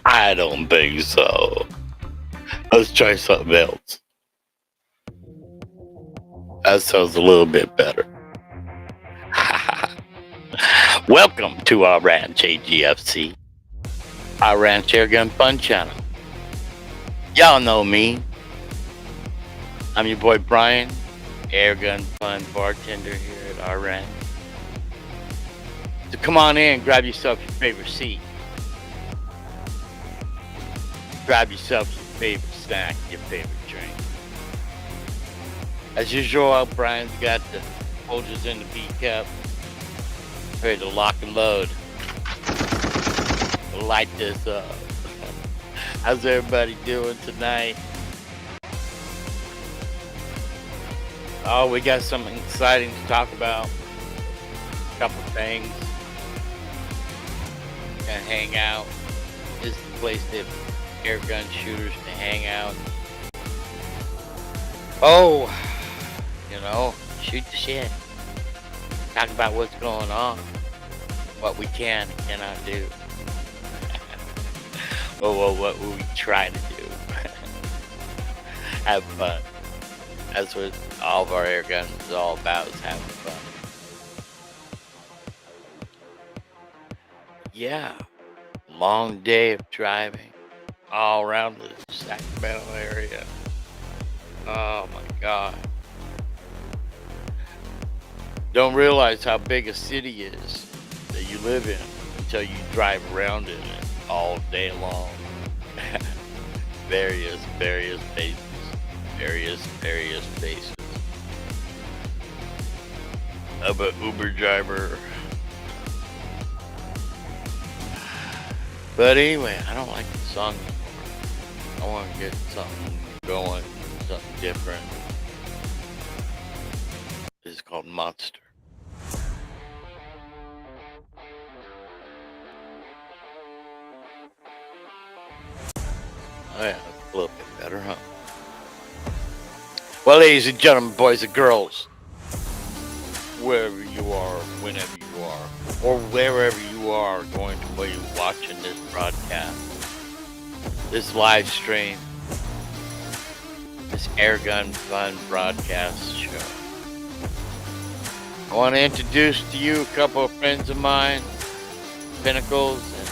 I don't think so. Let's try something else. That sounds a little bit better. Welcome to our ranch, A.G.F.C. Our ranch air gun fun channel. Y'all know me. I'm your boy Brian, air gun fun bartender here at our ranch. So come on in, grab yourself your favorite seat. Grab yourself your favorite snack, your favorite drink. As usual, Brian's got the Folgers in the B cup, ready to lock and load. Light this up. How's everybody doing tonight? Oh, we got something exciting to talk about. A couple things. Gonna hang out. This is the place that air gun shooters to hang out. Oh, shoot the shit. Talk about what's going on. What we can and cannot do. Well, what we try to do. Have fun. That's what all of our air guns is all about, is having fun. Yeah. Long day of driving all around the Sacramento area. Oh my God. Don't realize how big a city is that you live in until you drive around in it all day long. various bases. Various bases. I'm an Uber driver. But anyway, I don't like the song anymore. I want to get something going, something different. This is called Monster. Oh yeah, that's a little bit better, huh? Well, ladies and gentlemen, boys and girls, wherever you are, whenever you are, or wherever you are going to be watching this broadcast, this live stream, this air gun fun broadcast show. I want to introduce to you a couple of friends of mine, Pinnacles, and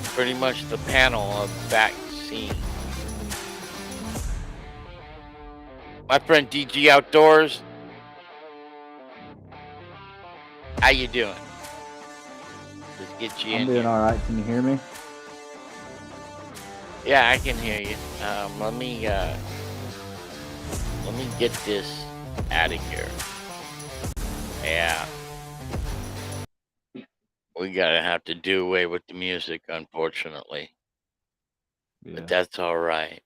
pretty much the panel of vaccine. My friend DG Outdoors, how you doing? Let's get you in. I'm doing all right. Can you hear me? Yeah, I can hear you. Let me get this out of here. Yeah. We gotta have to do away with the music, unfortunately. Yeah. But that's all right.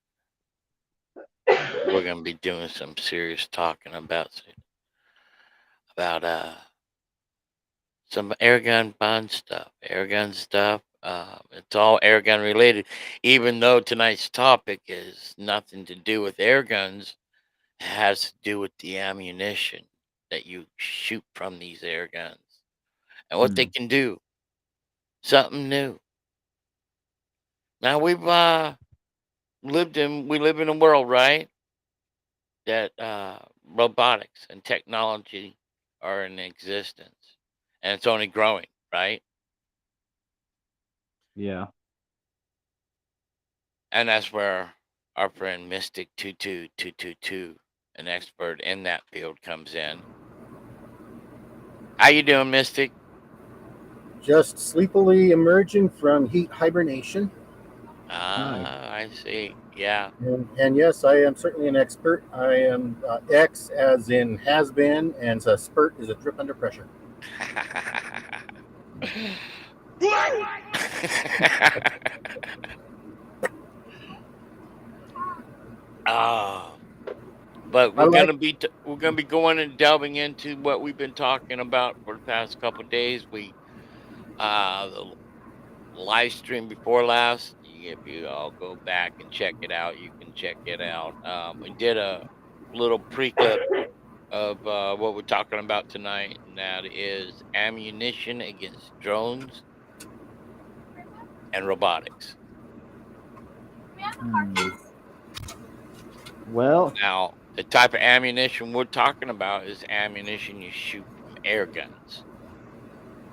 We're gonna be doing some serious talking about some air gun fun stuff. Air gun stuff. It's all air gun related. Even though tonight's topic is nothing to do with air guns, it has to do with the ammunition that you shoot from these air guns and what they can do. Something new. Now we live in a world, right, that robotics and technology are in existence, and it's only growing, right? Yeah. And that's where our friend Mystic 22222, an expert in that field, comes in. How you doing, Mystic? Just sleepily emerging from heat hibernation. I see. Yeah. And yes, I am certainly an expert. I am X as in has been, and a spurt is a drip under pressure. But we're gonna be going and delving into what we've been talking about for the past couple of days. We the live stream before last. If you all go back and check it out, you can check it out. We did a little pre-clip of what we're talking about tonight, and that is ammunition against drones. and robotics. Hmm. Well, Now, the type of ammunition we're talking about is ammunition you shoot from air guns.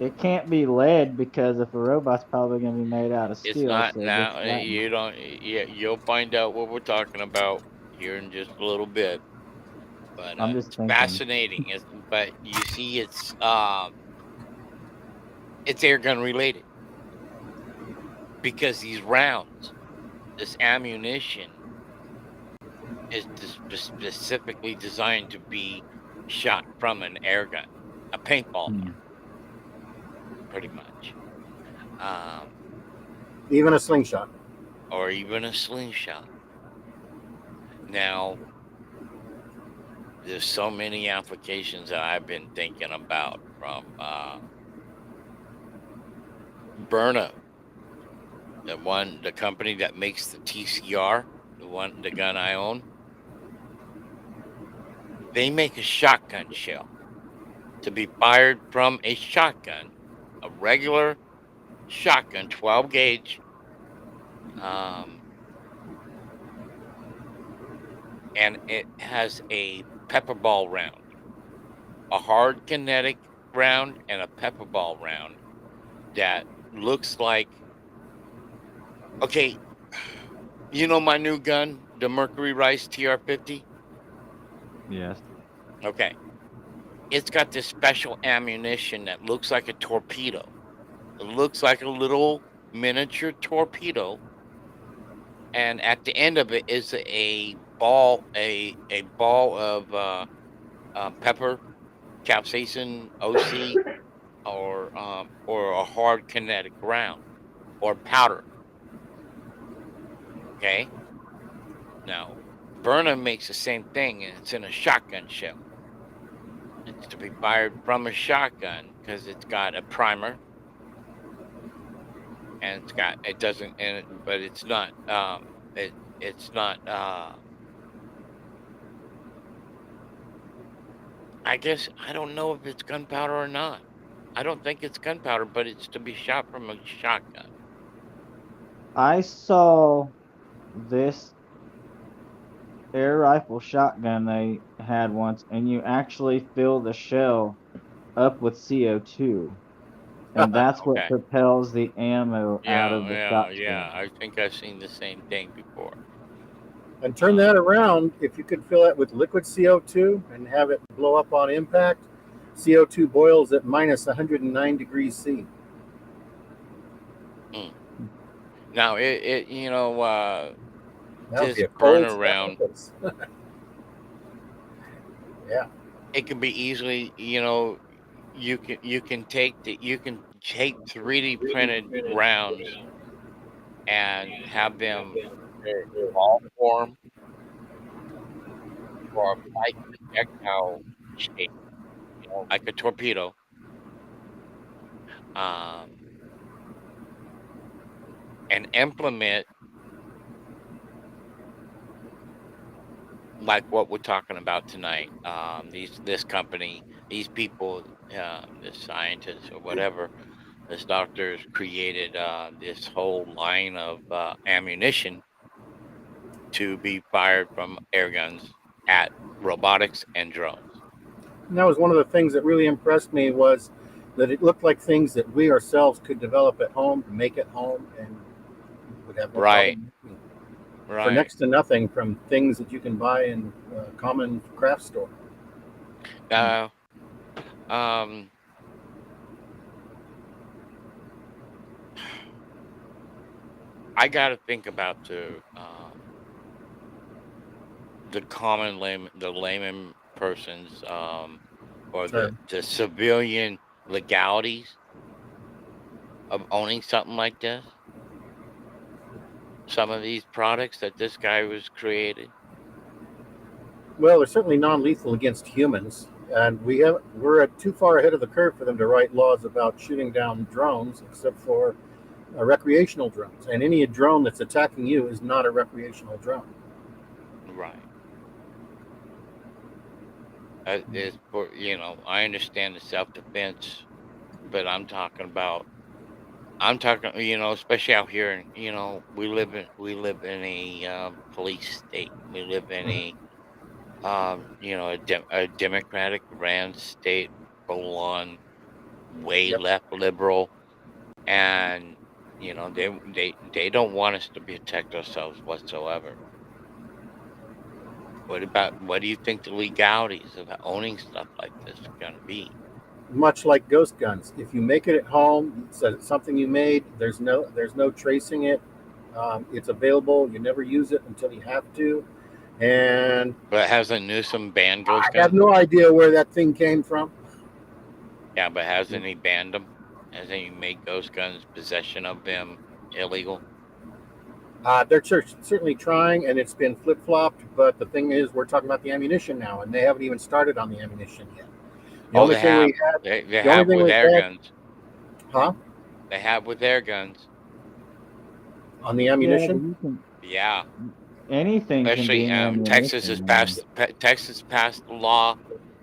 it can't be lead because if a robot's probably going to be made out of It's steel, not so it gets now. flattened. You don't. Yeah, you'll find out what we're talking about here in just a little bit. But I'm just it's thinking. fascinating. But you see, it's air gun related because these rounds, this ammunition, is specifically designed to be shot from an air gun, a paintball gun, Hmm. pretty much, um, Even a slingshot. or even a slingshot. Now, there's so many applications that I've been thinking about from Byrna, the company that makes the TCR, the gun I own. They make a shotgun shell to be fired from a shotgun, a regular shotgun, 12 gauge, um, and it has a pepper ball round, a hard kinetic round, and a pepper ball round that looks like, okay, you know my new gun, the Mercury Rice TR-50. Yes. Okay, it's got this special ammunition that looks like a torpedo. It looks like a little miniature torpedo, and at the end of it is a ball of pepper, capsaicin, OC, or a hard kinetic round or powder. Okay, now Burnham makes the same thing, and it's in a shotgun shell. It's to be fired from a shotgun because it's got a primer and it doesn't and but it's not it's not I guess I don't know if it's gunpowder or not. I don't think it's gunpowder, but it's to be shot from a shotgun. I saw this air rifle shotgun they had once, and you actually fill the shell up with CO2, and that's what Okay. propels the ammo out Yeah, of the yeah, shot yeah. shell. I think I've seen the same thing before. And turn Uh, that around, if you could fill it with liquid CO2 and have it blow up on impact, CO2 boils at minus 109 degrees C. mm. Now That would be this a cold burner snap round, face. Yeah. it can be easily, you can take 3D printed rounds and have them their ball form or a light projectile shape, like a torpedo. Um, and implement like what we're talking about tonight. This company, these people, this scientists or whatever, this doctors created this whole line of ammunition to be fired from air guns at robotics and drones. And that was one of the things that really impressed me was that it looked like things that we ourselves could develop at home, make at home, and would have no Right, problem making for right. next to nothing from things that you can buy in a common craft store. Hmm. Now, um, I got to think about the the layman person's, or Sure. the civilian legalities of owning something like this. Some of these products that this guy was created. Well, they're certainly non-lethal against humans, and we're too far ahead of the curve for them to write laws about shooting down drones, except for recreational drones. And any drone that's attacking you is not a recreational drone. Right. It's for I understand the self defense, but I'm talking about I'm talking, especially out here, and we live in a police state. We live in a Democratic ran state, full on way Yep. left liberal, and they don't want us to protect ourselves whatsoever. What do you think the legalities of owning stuff like this are going to be? Much like ghost guns, if you make it at home, it's something you made. There's no tracing it. It's available. You never use it until you have to. And But hasn't Newsom banned I ghost have guns? no idea where that thing came from. Yeah, but hasn't he banned them? Hasn't he made ghost guns, possession of them, illegal? They're certainly trying, and it's been flip flopped. But the thing is, we're talking about the ammunition now, and they haven't even started on the ammunition yet. The Oh, only they thing have. we had, They the only have thing with we air had, guns. huh? They have with air guns. On the Yeah, but ammunition, you can Yeah, anything can especially be ammunition. Texas has I mean, passed the law,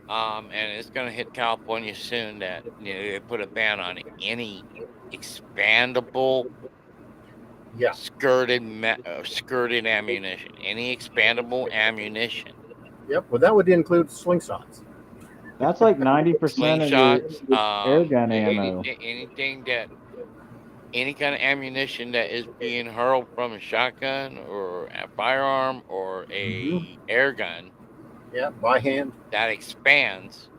and it's going to hit California soon that they put a ban on any expandable yeah, skirted ammunition. Any expandable ammunition, yep. Well, that would include slingshots. that's like 90% of your slingshots, air gun ammo. anything that any kind of ammunition that is being hurled from a shotgun or a firearm or Hmm. a air gun Yeah, by hand. that expands,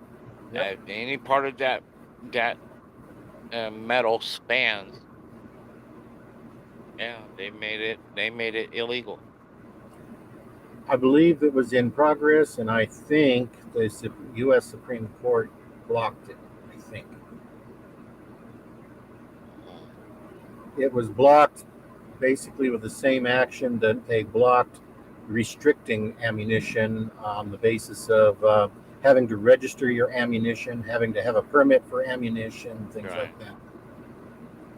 Yep. any part of that metal spans. Yeah, they made it illegal. I believe it was in progress, and I think the U.S. Supreme Court blocked it. I think Mm, it was blocked basically with the same action that they blocked restricting ammunition on the basis of having to register your ammunition, having to have a permit for ammunition, things right. like that.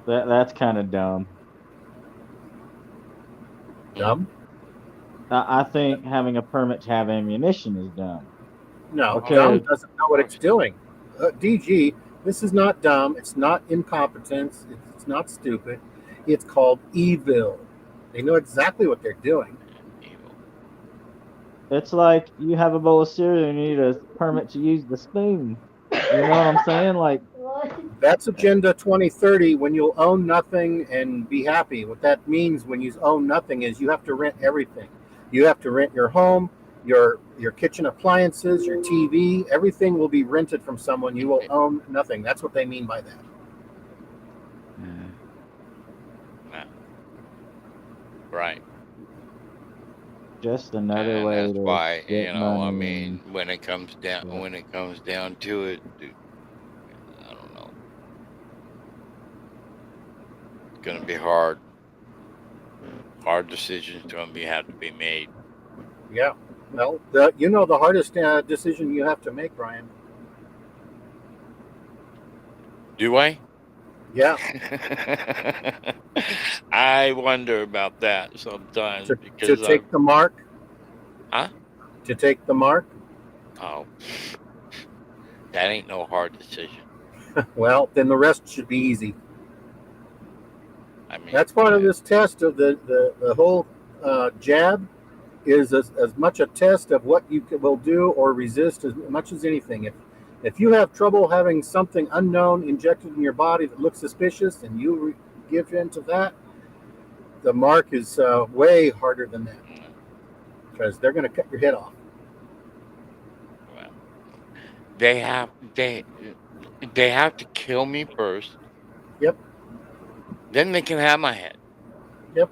That's kind of dumb. Mm, Dumb? I think having a permit to have ammunition is dumb No, of dumb because doesn't know what it's course not. doing. DG, this is not dumb. It's not incompetence. It's not stupid. It's called evil. They know exactly what they're doing. Evil. it's like you have a bowl of cereal and you need a permit to use the spoon. You know what I'm saying? Like, That's uh, Agenda 2030 when you'll own nothing and be happy. What that means when you own nothing is you have to rent everything. You have to rent your home, your kitchen appliances, your TV, everything will be rented from someone. You will own nothing. That's what they mean by that. yeah, No, right. just another And way that's to why, get I money and mean, stuff. when it comes down to it, I don't know. It's gonna be hard. Hard decisions gonna be have to be made. Yeah. Well, the hardest decision you have to make, Ryan. Do I? Yeah. I wonder about that sometimes To because I've take the mark, huh? to take the mark. Oh, that ain't no hard decision. Well, then the rest should be easy. I mean, That's part of this test of the whole jab is as much a test of what you will do or resist as much as anything. If you have trouble having something unknown injected in your body that looks suspicious and you give in to that, the mark is way harder than that mm, because they're going to cut your head off. well, they have they have to kill me first, Yep, then they can have my head. yep.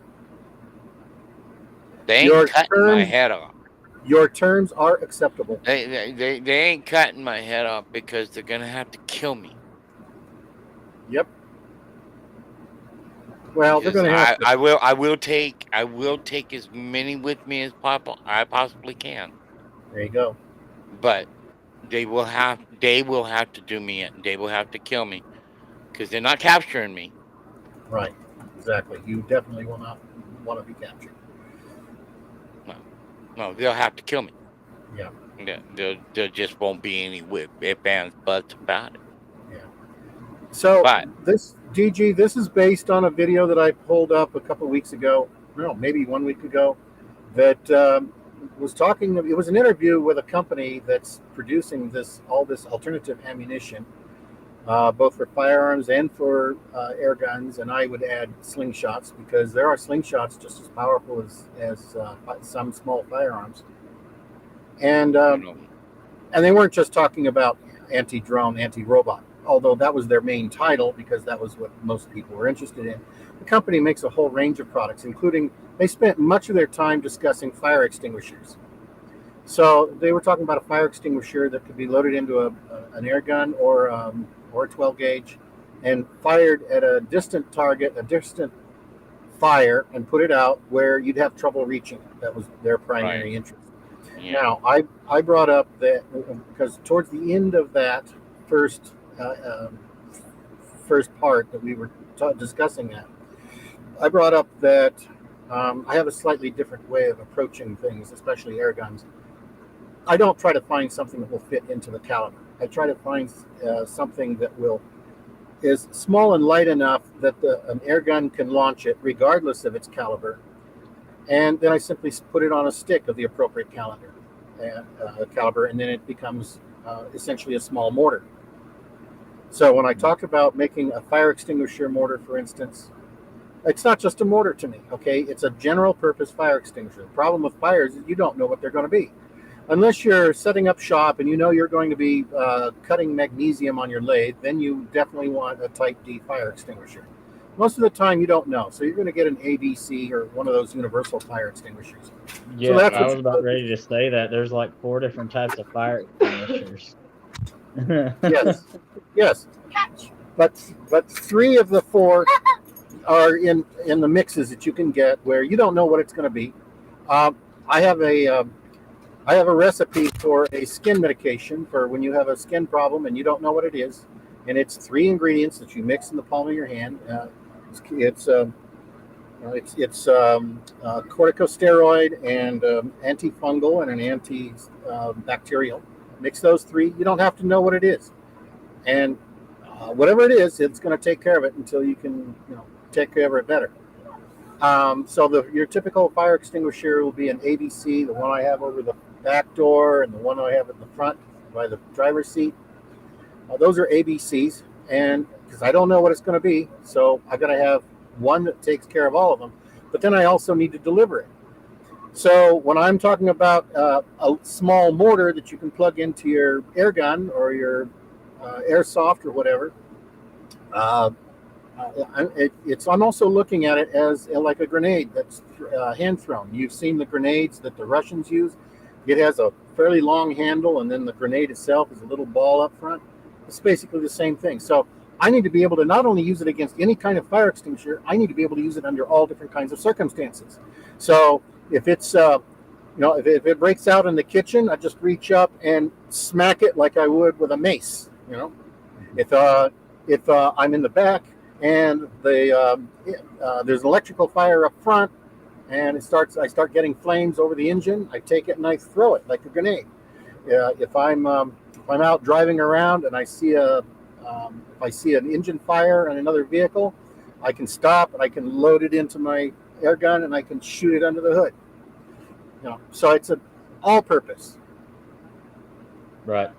They ain't Your cutting my terms, head off. your terms are acceptable. They ain't cutting my head off because they're gonna have to kill me. Yep. Well, they're Because going to have to. I will take as many with me as I possibly can. There you go. But they will have to do me in. They will have to kill me because they're not capturing me. Right. Exactly. You definitely will not want to be captured. No, no, they'll have to kill me. Yeah. There just won't be any ifs, ands, buts about it. Yeah. So But this DG, this is based on a video that I pulled up a couple weeks ago, no, maybe 1 week ago, that was talking. It was an interview with a company that's producing all this alternative ammunition, both for firearms and for air guns, and I would add slingshots because there are slingshots just as powerful as some small firearms. And You know, and they weren't just talking about anti-drone, anti-robot, although that was their main title because that was what most people were interested in. The company makes a whole range of products, including they spent much of their time discussing fire extinguishers. So they were talking about a fire extinguisher that could be loaded into an air gun or a 12 gauge and fired at a distant target, a distant fire, and put it out where you'd have trouble reaching it. That was their right. primary interest. Yeah. Now, I brought up that because towards the end of that first first part that we were discussing that, I brought up that I have a slightly different way of approaching things, especially air guns. I don't try to find something that will fit into the caliber. I try to find something that will is small and light enough that an air gun can launch it regardless of its caliber, and then I simply put it on a stick of the appropriate caliber, and then it becomes essentially a small mortar. So when I talk about making a fire extinguisher mortar, for instance, it's not just a mortar to me. Okay, it's a general purpose fire extinguisher. The problem with fires is you don't know what they're going to be. Unless you're setting up shop and you know you're going to be cutting magnesium on your lathe, then you definitely want a Type D fire extinguisher. Most of the time, you don't know, so you're going to get an A.G.F.C or one of those universal fire extinguishers. So Yeah, that's I what was you about put. ready to say that there's like four different types of fire extinguishers. Yes, yes, but three of the four are in the mixes that you can get where you don't know what it's going to be. Um, I have a recipe for a skin medication for when you have a skin problem and you don't know what it is, and it's three ingredients that you mix in the palm of your hand. It's corticosteroid and antifungal and an antibacterial. Mix those three. You don't have to know what it is, and whatever it is, it's going to take care of it until you can take care of it better. So your typical fire extinguisher will be an ABC, the one I have over the back door, and the one I have in the front by the driver's seat. Those are ABCs, and because I don't know what it's going to be, so I got to have one that takes care of all of them. But then I also need to deliver it. So when I'm talking about a small mortar that you can plug into your air gun or your airsoft or whatever, uh, I'm also looking at it as like a grenade that's hand thrown. You've seen the grenades that the Russians use. It has a fairly long handle, and then the grenade itself is a little ball up front. It's basically the same thing. So I need to be able to not only use it against any kind of fire extinguisher, I need to be able to use it under all different kinds of circumstances. So if it's if it breaks out in the kitchen, I just reach up and smack it like I would with a mace. If I'm in the back and there's an electrical fire up front, and I start getting flames over the engine. I take it and I throw it like a grenade. If I'm out driving around and if I see an engine fire in another vehicle, I can stop and I can load it into my air gun and I can shoot it under the hood. So it's a all purpose. Right.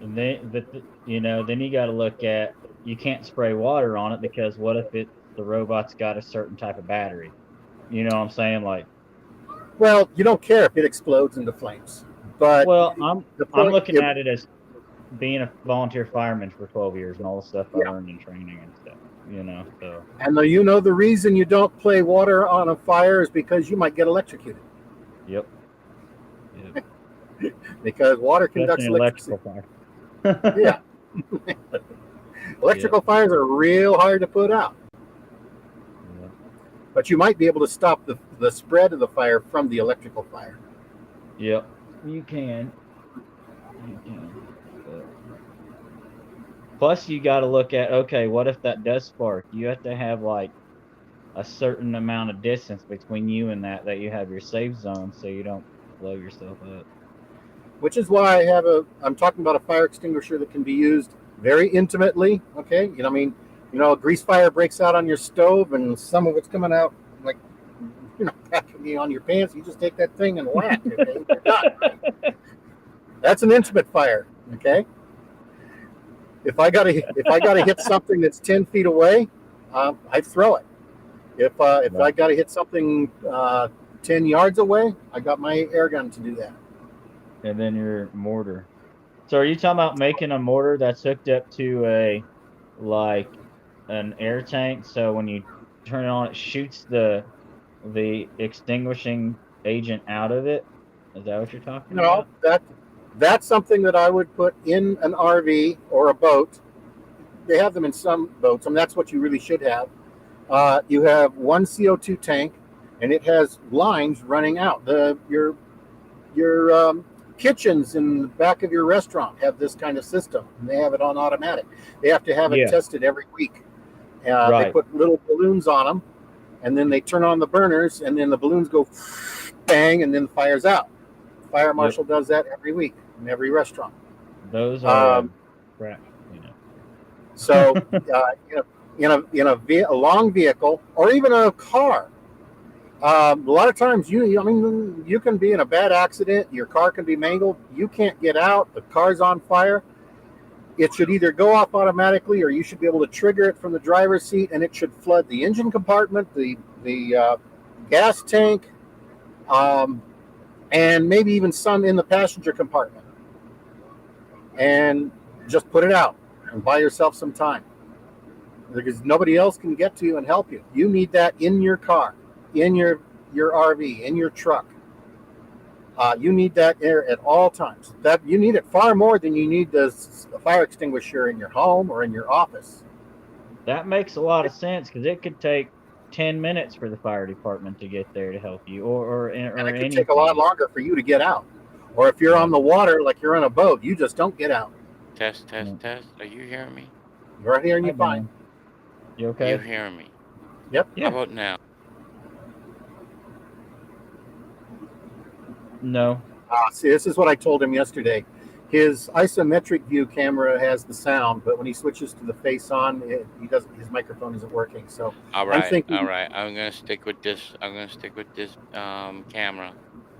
And then, then you got to look at you can't spray water on it because what if the robot's got a certain type of battery? You know what I'm saying? Like, Well, you don't care if it explodes into flames, but well, the I'm point, looking at it as being a volunteer fireman for 12 years and all the stuff I yeah. learned in training and stuff. So And the reason you don't play water on a fire is because you might get electrocuted yep, yep. because water Especially conducts an electricity. electrical fire. Yeah, Yep, electrical fires are real hard to put out, yep, but you might be able to stop the spread of the fire from the electrical fire. yep. You can, you can. But plus, you got to look at okay, what if that does spark? You have to have like a certain amount of distance between you and that you have your safe zone so you don't blow yourself up. Which is why I'm talking about a fire extinguisher that can be used very intimately. Okay, I mean, a grease fire breaks out on your stove, and some of it's coming out like practically on your pants. You just take that thing and whack. Okay, you're done. Right? That's an intimate fire. Okay, if I gotta hit something that's 10 feet away, I throw it. If I Right. got to hit something 10 yards away, I got my air gun to do that. And then your mortar. So are you talking about making a mortar that's hooked up to a like an air tank, so when you turn it on, it shoots the extinguishing agent out of it? Is that what you're talking No, about? that's something that I would put in an RV or a boat. They have them in some boats, and that's what you really should have. You have one CO2 tank, and it has lines running out. Your kitchens in the back of your restaurant have this kind of system, and they have it on automatic. They have to have it Yeah. tested every week. They Right. put little balloons on them, and then they turn on the burners, and then the balloons go bang, and then the fire's out. Fire Yep. marshal does that every week in every restaurant. Those are Um, crap cleanup. so, a long vehicle or even a car, a lot of times I mean, you can be in a bad accident. Your car can be mangled. You can't get out. The car's on fire. It should either go off automatically, or you should be able to trigger it from the driver's seat, and it should flood the engine compartment, the gas tank, um, and maybe even some in the passenger compartment, and just put it out and buy yourself some time because nobody else can get to you and help you. You need that in your car, in your RV, in your truck. You need that air at all times. That you need it far more than you need the fire extinguisher in your home or in your office. That makes a lot of sense because it could take 10 minutes for the fire department to get there to help you, And or it could take a lot anything. longer for you to get out. Or if you're Yeah. on the water, like you're on a boat, you just don't get out. Test, Yeah. test, test. Are you hearing me? You're right here and Hi, you're fine. Dan. You Are you okay? hearing me? Yep. How Yeah. about now? No. See, this is what I told him yesterday. His isometric view camera has the sound, but when he switches to the face on, he doesn't. His microphone isn't working. So All I'm right, all thinking right. I'm gonna stick with this. I'm gonna stick with this camera.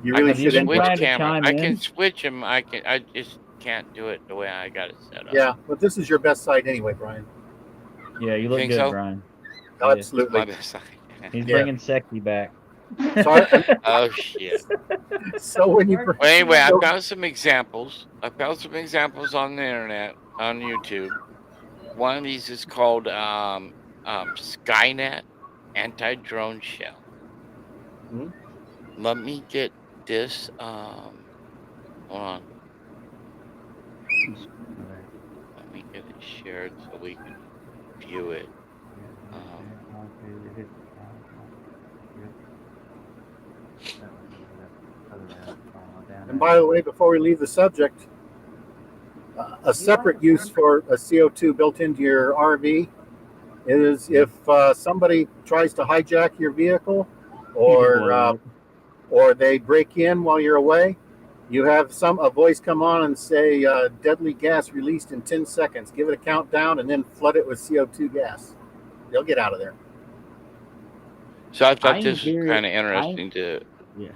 you I really can Have you should been switch indoor. trying to camera. chime I can in? switch them. I just can't do it the way I got it set up. Yeah, but this is your best site anyway, Brian. Yeah, you You look think good, so? Brian. Yes. It's my Absolutely. best side. He's Yeah. bringing sexy back. So I, Oh shit. so when you Mark, Well, anyway, I so found some examples. I found some examples on the internet on YouTube. One of these is called Skynet anti-drone shell. hmm, Let me get this. Hold on. okay. Let me get it shared so we can view it. Yeah, hit Um, share. Okay, you hit the icon. Yep, that was over that other arrow. Oh, down and by arrow. the way, before we leave the subject, a You like separate the use front? for a CO2 built into your RV is Yeah. if somebody tries to hijack your vehicle, You or blow uh, up. or they break in while you're away. You have a voice come on and say deadly gas released in 10 seconds. Give it a countdown and then flood it with CO2 gas. They'll get out of there. so I thought I'm this was very, kind of I interesting to. yeah,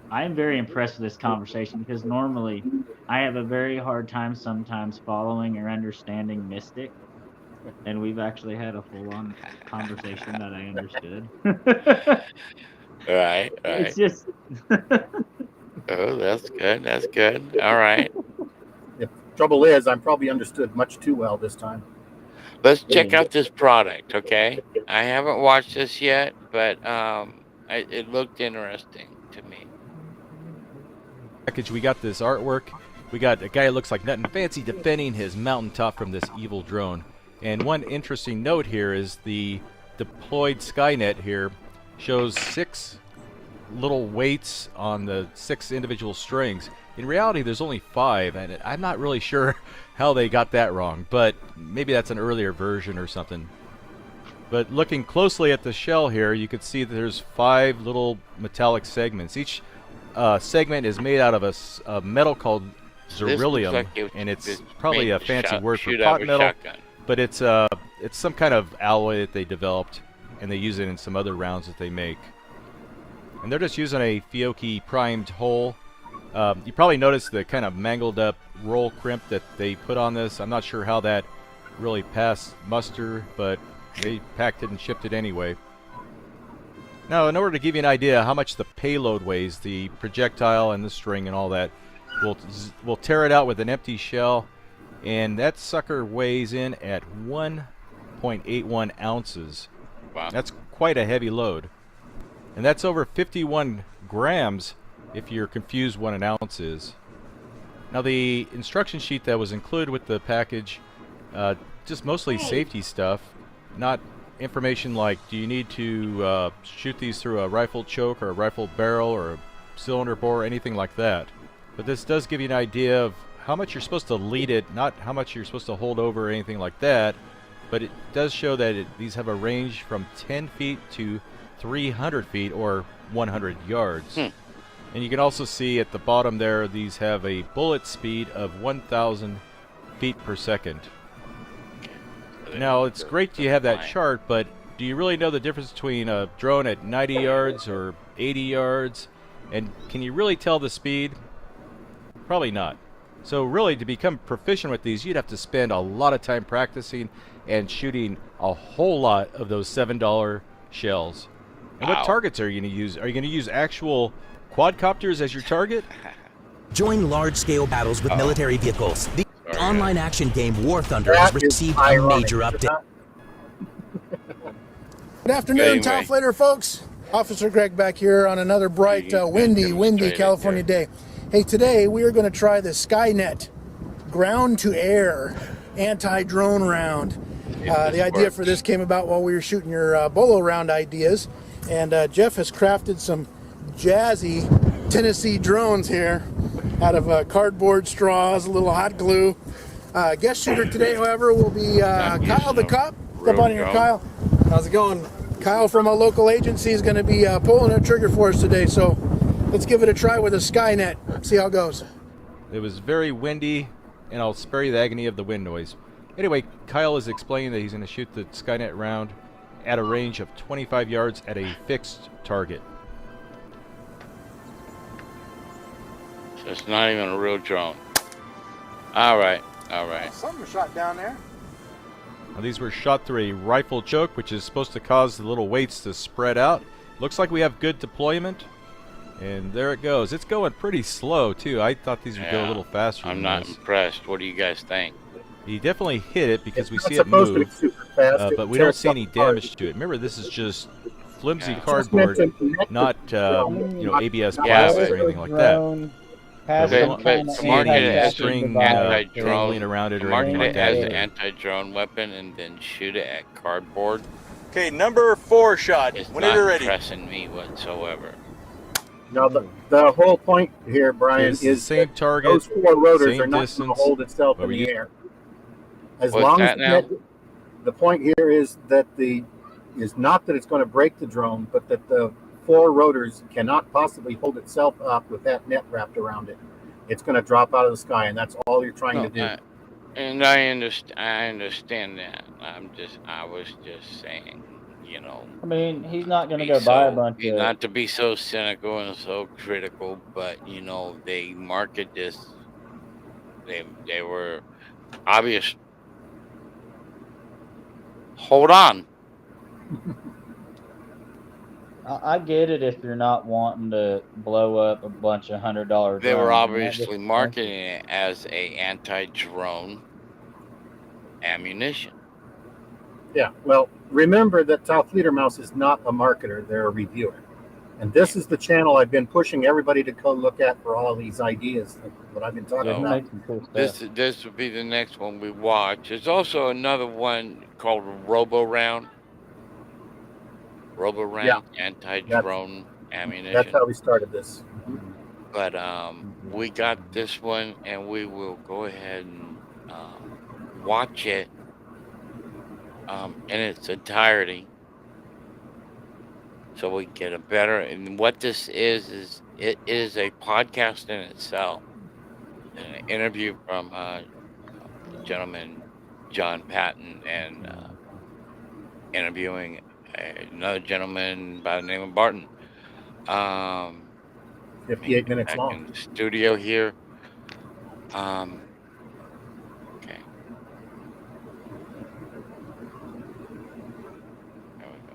I am very impressed with this conversation because normally I have a very hard time sometimes following or understanding Mystic, and we've actually had a full-on conversation that I understood. Right, It's right. just Oh, that's good. That's good. All right. The trouble is, I'm probably understood much too well this time. Let's check yeah. out this product, okay? I haven't watched this yet, but it looked interesting to me. Package, we got this artwork. We got a guy who looks like nothing fancy defending his mountaintop from this evil drone. And one interesting note here is the deployed Skynet here shows 6 little weights on the 6 individual strings. In reality, there's only 5, and I'm not really sure how they got that wrong, but maybe that's an earlier version or something. But looking closely at the shell here, you can see that there's 5 little metallic segments. Each segment is made out of a metal called This looks Beryllium, like and it's it's probably made a to fancy word for shoot out pot of a metal, shotgun. but it's some kind of alloy that they developed, and they use it in some other rounds that they make. And they're just using a Fiocchi primed hole. You probably noticed the kind of mangled up roll crimp that they put on this. I'm not sure how that really passed muster, but they packed it and shipped it anyway. Now, in order to give you an idea how much the payload weighs, the projectile and the string and all that, we'll tear it out with an empty shell, and that sucker weighs in at 1.81 ounces. Wow. That's quite a heavy load. And that's over 51 grams if you're confused what an ounce is. Now, the instruction sheet that was included with the package, just mostly safety stuff, not information like do you need to shoot these through a rifle choke or a rifle barrel or a cylinder bore, anything like that. But this does give you an idea of how much you're supposed to lead it, not how much you're supposed to hold over or anything like that, but it does show that these have a range from 10 feet to 300 feet or 100 yards. And you can also see at the bottom there, these have a bullet speed of 1,000 feet per second. Now, it's great you have that chart, but do you really know the difference between a drone at 90 yards or 80 yards? And can you really tell the speed? Probably not. So really, to become proficient with these, you'd have to spend a lot of time practicing and shooting a whole lot of those $7 shells. And what targets are you going to use? Are you going to use actual quadcopters as your target? Join large-scale battles with military vehicles. The online action game War Thunder has received a major update. Good afternoon, Tauflader folks. Officer Greg back here on another bright, windy California day. Hey, today we are going to try the Skynet ground-to-air anti-drone round. The idea for this came about while we were shooting your Bolo round ideas, and Jeff has crafted some jazzy Tennessee drones here out of cardboard straws, a little hot glue. Guest shooter today, however, will be Kyle the Cop. Step on here, Kyle. How's it going? Kyle from a local agency is going to be pulling a trigger for us today, so let's give it a try with a Skynet. See how it goes. It was very windy, and I'll spare you the agony of the wind noise. Anyway, Kyle is explaining that he's going to shoot the Skynet round at a range of 25 yards at a fixed target. So it's not even a real drone. All right. Something shot down there. Now, these were shot through a rifle choke, which is supposed to cause the little weights to spread out. Looks like we have good deployment. And there it goes. It's going pretty slow, too. I thought these would go a little faster. I'm not impressed. What do you guys think? He definitely hit it because we see it move, but we don't see any damage to it. Remember, this is just flimsy cardboard, not ABS plastic or anything like that. To market it as string anti-drone, around it or market anything like it as that. an anti-drone weapon and then shoot it at cardboard. Okay, number 4 shot. It's Whenever you're not ready. impressing me whatsoever. Now, the whole point here, Brian, It's is the same that target, those 4 rotors same are not going distance. to hold itself What in were the you- air. As What's long that as now? the point here is that is not that it's going to break the drone, but that the 4 rotors cannot possibly hold itself up with that net wrapped around it. It's going to drop out of the sky, and that's all you're trying to do. And I understand that. I was just saying, I mean, he's not going to go buy a bunch of... not to be so cynical and so critical, but they market this. They were obvious. Hold on. I get it if you're not wanting to blow up a bunch of $100 They were drones. They're not obviously just marketing expensive. it as a anti-drone ammunition. Yeah, well, remember that Taufledermaus is not a marketer, they're a reviewer. And this is the channel I've been pushing everybody to go look at for all these ideas, what I've been talking Yeah, he about. makes some cool stuff. This would be the next one we watch. There's also another one called Robo-Round. Robo-Round anti-drone ammunition. That's how we started this. But we got this one, and we will go ahead and watch it in its entirety, so we get a better. And what this is it is a podcast in itself. an interview from the gentleman John Patton and interviewing another gentleman by the name of Barton. Let me 58 get minutes back long. in the studio here. Okay, there we go.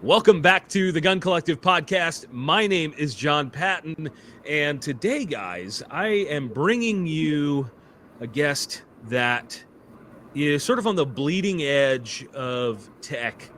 Welcome back to the Gun Collective podcast. My name is John Patton, and today, guys, I am bringing you a guest that is sort of on the bleeding edge of tech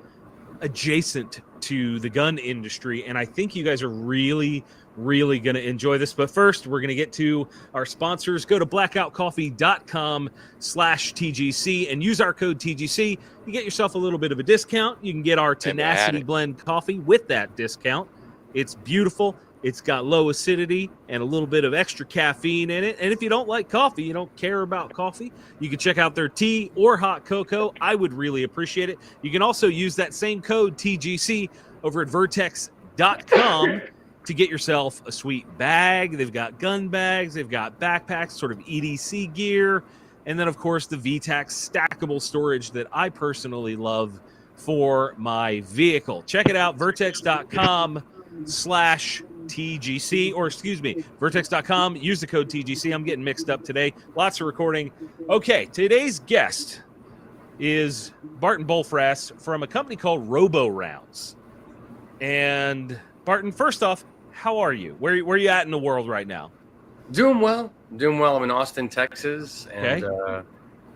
adjacent to the gun industry, and I think you guys are really going to enjoy this. But first, we're going to get to our sponsors. Go to blackoutcoffee.com/TGC and use our code TGC. You get yourself a little bit of a discount. You can get our Tenacity Blend coffee with that discount. It's beautiful. It's got low acidity and a little bit of extra caffeine in it. And if you don't like coffee, you don't care about coffee, you can check out their tea or hot cocoa. I would really appreciate it. You can also use that same code TGC over at vertex.com to get yourself a sweet bag. They've got gun bags, they've got backpacks, sort of EDC gear, and then, of course, the VTAC stackable storage that I personally love for my vehicle. Check it out, vertex.com/TGC, or excuse me, vertex.com. Use the code TGC. I'm getting mixed up today. Lots of recording. Okay, today's guest is Barton Bolfras from a company called Robo Rounds. And Barton, first off, how are you? Where are you at in the world right now? Doing well. I'm in Austin, Texas, and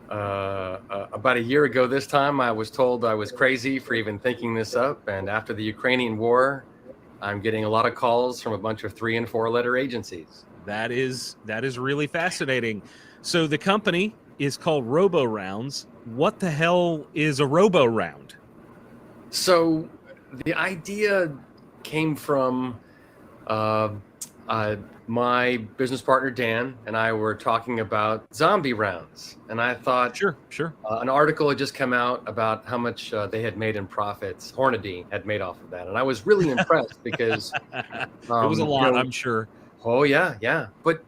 about a year ago this time, I was told I was crazy for even thinking this up. And after the Ukrainian war, I'm getting a lot of calls from a bunch of 3- and 4-letter agencies. That is really fascinating. So the company is called Robo Rounds. What the hell is a Robo Round? So the idea came from my business partner Dan and I were talking about zombie rounds, and I thought, sure. An article had just come out about how much they had made in profits. Hornady had made off of that, and I was really impressed because it was a lot, I'm sure. Oh yeah. But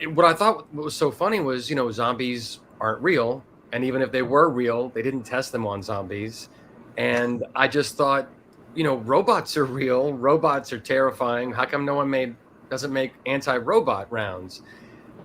what I thought was so funny was, zombies aren't real, and even if they were real, they didn't test them on zombies. And I just thought, robots are real. Robots are terrifying. How come no one doesn't make anti-robot rounds?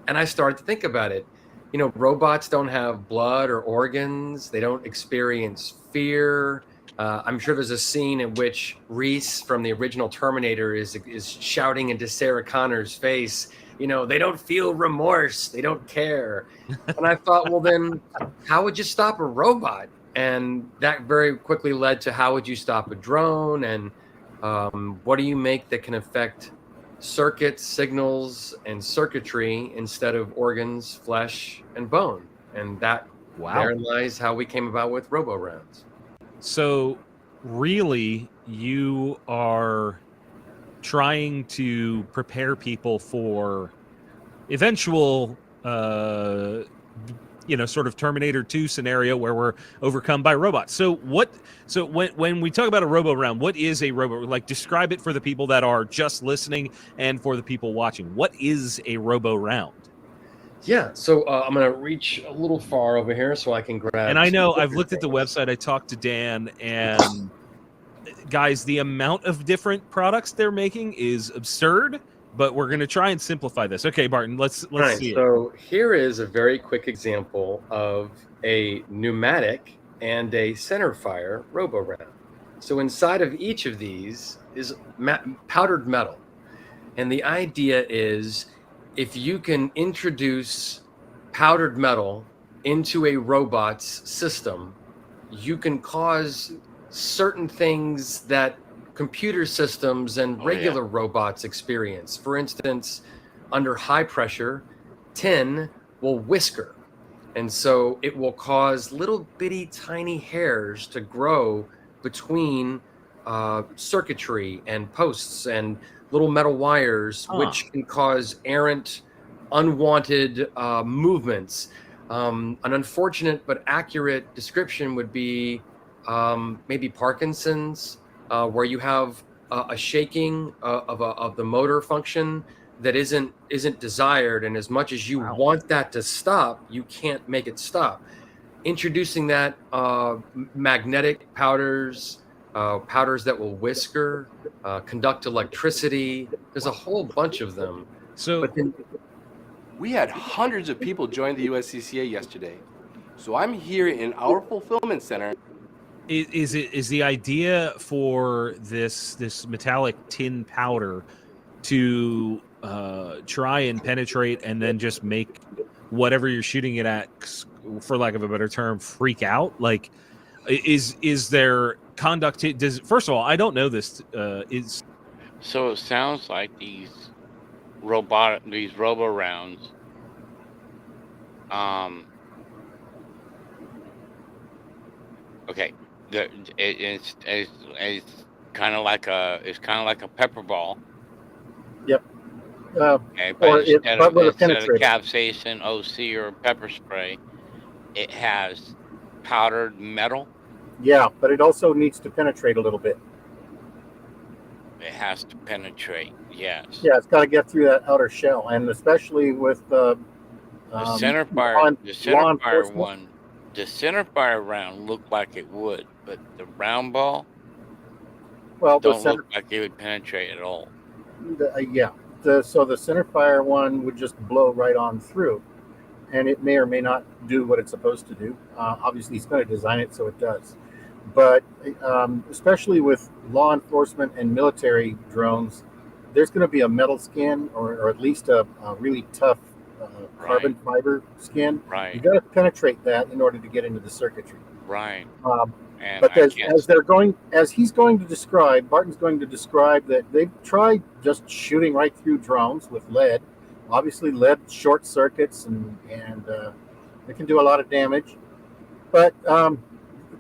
And I started to think about it. Robots don't have blood or organs. They don't experience fear. I'm sure there's a scene in which Reese from the original Terminator is shouting into Sarah Connor's face, they don't feel remorse. They don't care. And I thought, well, then how would you stop a robot? And that very quickly led to how would you stop a drone? And what do you make that can affect circuits, signals, and circuitry instead of organs, flesh, and bone? And therein lies how we came about with Robo Rounds. So really, you are trying to prepare people for eventual sort of Terminator 2 scenario where we're overcome by robots. So when we talk about a Robo Round, what is a Robo? Like, describe it for the people that are just listening and for the people watching. What is a Robo Round? Yeah, so I'm going to reach a little far over here so I can grab. And I know I've looked at the website. I talked to Dan, and guys, the amount of different products they're making is absurd. But we're going to try and simplify this. Okay, Barton, let's see it. So here is a very quick example of a pneumatic and a center fire Robo Round. So inside of each of these is powdered metal. And the idea is, if you can introduce powdered metal into a robot's system, you can cause certain things that computer systems and regular robots experience. For instance, under high pressure, tin will whisker. And so it will cause little bitty tiny hairs to grow between circuitry and posts and little metal wires, which can cause errant, unwanted movements. An unfortunate but accurate description would be maybe Parkinson's, where you have a shaking of the motor function that isn't desired, and as much as you want that to stop, you can't make it stop. Introducing that magnetic powders, powders that will whisker, conduct electricity. There's a whole bunch of them. So but then, We had hundreds of people join the USCCA yesterday. So I'm here in our fulfillment center. is the idea for this metallic tin powder to try and penetrate and then just make whatever you're shooting it at, for lack of a better term, freak out? Like, is there conduct? Does first of all, I don't know this. Is So it sounds like these robo rounds. Okay, it's kind of like a pepper ball. Yep. Okay, but Or instead but of with a penetrator. capsaicin, OC, or pepper spray, it has powdered metal. Yeah, but it also needs to penetrate a little bit. It has to penetrate. Yes. Yeah, it's got to get through that outer shell, and especially with The centerfire enforcement. one, the centerfire round looked like it would, but the round ball Well, don't look like it would penetrate at all. Yeah. So the centerfire one would just blow right on through, and it may or may not do what it's supposed to do. Obviously, he's going to design it so it does. But especially with law enforcement and military drones, there's going to be a metal skin, or at least a really tough carbon fiber skin. Right. You got to penetrate that in order to get into the circuitry. Right. But as he's going to describe, Barton's going to describe that they've tried just shooting right through drones with lead. Obviously, lead short circuits and it can do a lot of damage. But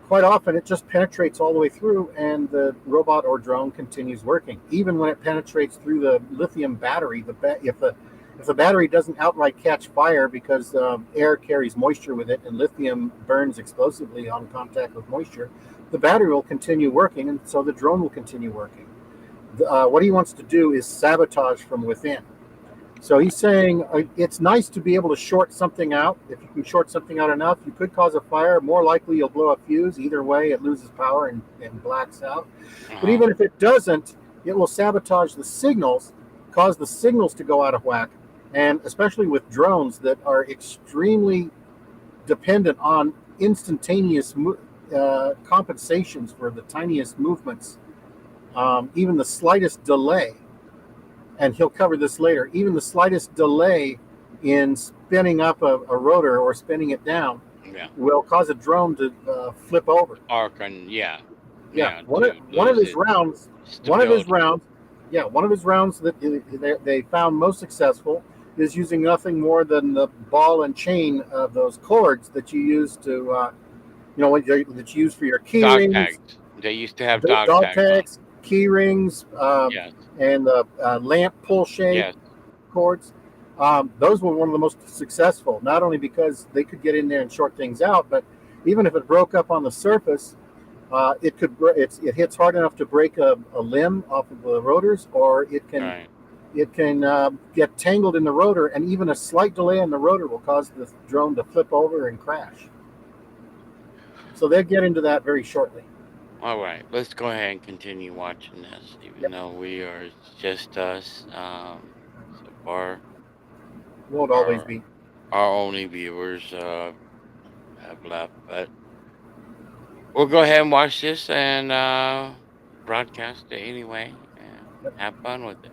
quite often, it just penetrates all the way through, and the robot or drone continues working. Even when it penetrates through the lithium battery, if the battery doesn't outright catch fire because air carries moisture with it and lithium burns explosively on contact with moisture, the battery will continue working, and so the drone will continue working. What he wants to do is sabotage from within. So he's saying it's nice to be able to short something out. If you can short something out enough, you could cause a fire. More likely, you'll blow a fuse. Either way, it loses power and blacks out. But even if it doesn't, it will sabotage the signals, cause the signals to go out of whack. And especially with drones that are extremely dependent on instantaneous compensations for the tiniest movements, even the slightest delay, and he'll cover this later, even the slightest delay in spinning up a rotor or spinning it down will cause a drone to flip over. One of his rounds that they found most successful is using nothing more than the ball and chain of those cords that you use to, that you use for your key dog rings. tags. They used to have dog tags, key rings, and the lamp pull shape cords. Those were one of the most successful, not only because they could get in there and short things out, but even if it broke up on the surface, it hits hard enough to break a limb off of the rotors, or it can get tangled in the rotor, and even a slight delay in the rotor will cause the drone to flip over and crash. So they'll get into that very shortly. All right, let's go ahead and continue watching this, even though we are just us. So far, won't always be. Our only viewers have left, but we'll go ahead and watch this and broadcast it anyway, and have fun with it.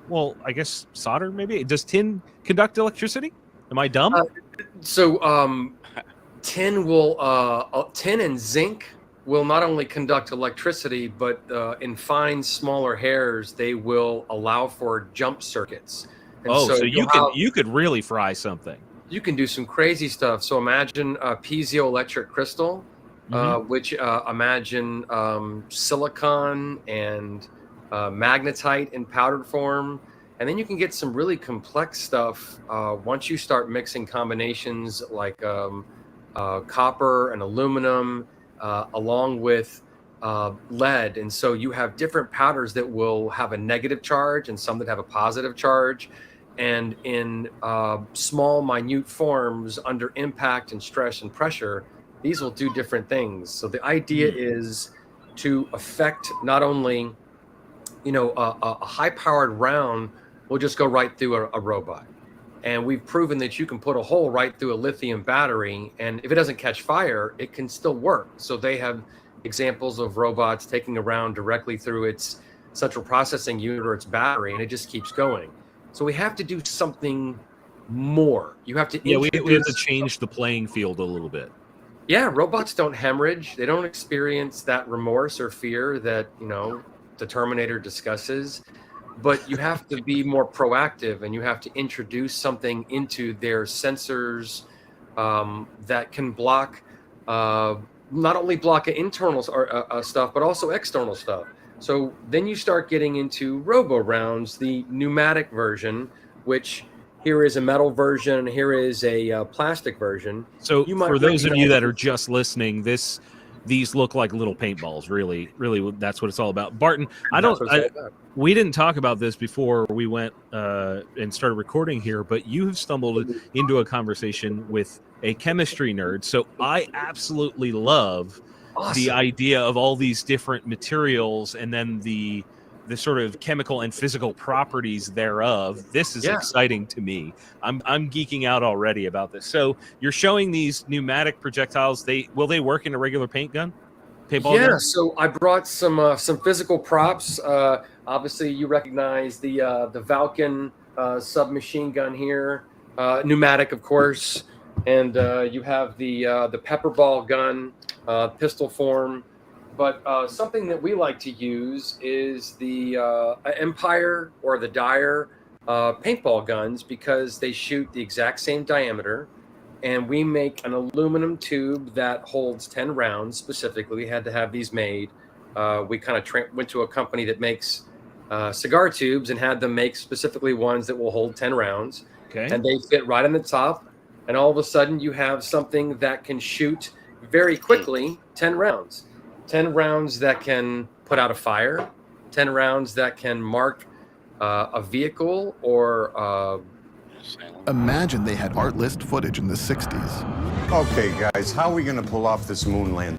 Well, I guess solder, maybe. Does tin conduct electricity? Am I dumb? Tin and zinc will not only conduct electricity, but in fine, smaller hairs, they will allow for jump circuits. And so you could really fry something. You can do some crazy stuff. So imagine a piezoelectric crystal, which imagine silicon and magnetite in powdered form, And then you can get some really complex stuff once you start mixing combinations like copper and aluminum along with lead. And so you have different powders that will have a negative charge and some that have a positive charge. And in small, minute forms under impact and stress and pressure, these will do different things. So the idea is to affect not only, a high-powered round will just go right through a robot. And we've proven that you can put a hole right through a lithium battery, and if it doesn't catch fire, it can still work. So they have examples of robots taking a round directly through its central processing unit or its battery, and it just keeps going. So we have to do something more. You have to we have to change the playing field a little bit. Yeah, robots don't hemorrhage. They don't experience that remorse or fear that, the Terminator discusses. But you have to be more proactive, and you have to introduce something into their sensors that can block, not only block internal stuff, but also external stuff. So then you start getting into robo rounds, the pneumatic version, which here is a metal version, and here is a plastic version. So for those of you that are just listening, these look like little paintballs. Really, that's what it's all about. Barton, we didn't talk about this before we went and started recording here, but you have stumbled into a conversation with a chemistry nerd. So I absolutely love the idea of all these different materials and then the sort of chemical and physical properties thereof. This is exciting to me. I'm geeking out already about this. So you're showing these pneumatic projectiles. Will they work in a regular paintball gun? So I brought some physical props. Obviously, you recognize the Valken submachine gun here, pneumatic, of course, and you have the pepperball gun, pistol form. But something that we like to use is the Empire or the Dyer paintball guns, because they shoot the exact same diameter. And we make an aluminum tube that holds 10 rounds specifically. We had to have these made. We kind of went to a company that makes cigar tubes and had them make specifically ones that will hold 10 rounds. Okay. And they fit right on the top. And all of a sudden you have something that can shoot very quickly 10 rounds. 10 rounds that can put out a fire, 10 rounds that can mark a vehicle or... Imagine they had art list footage in the 60s. Okay, guys, how are we going to pull off this moon landing?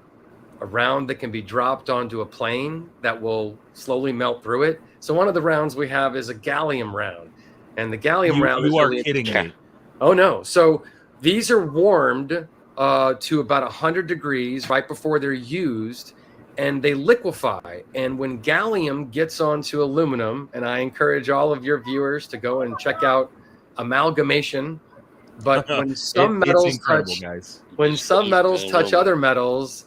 A round that can be dropped onto a plane that will slowly melt through it. So one of the rounds we have is a gallium round. And the gallium round is... You are kidding me. Oh, no. So these are warmed to about 100 degrees right before they're used, and they liquefy. And when gallium gets onto aluminum, and I encourage all of your viewers to go and check out Amalgamation, but when some metals touch other metals,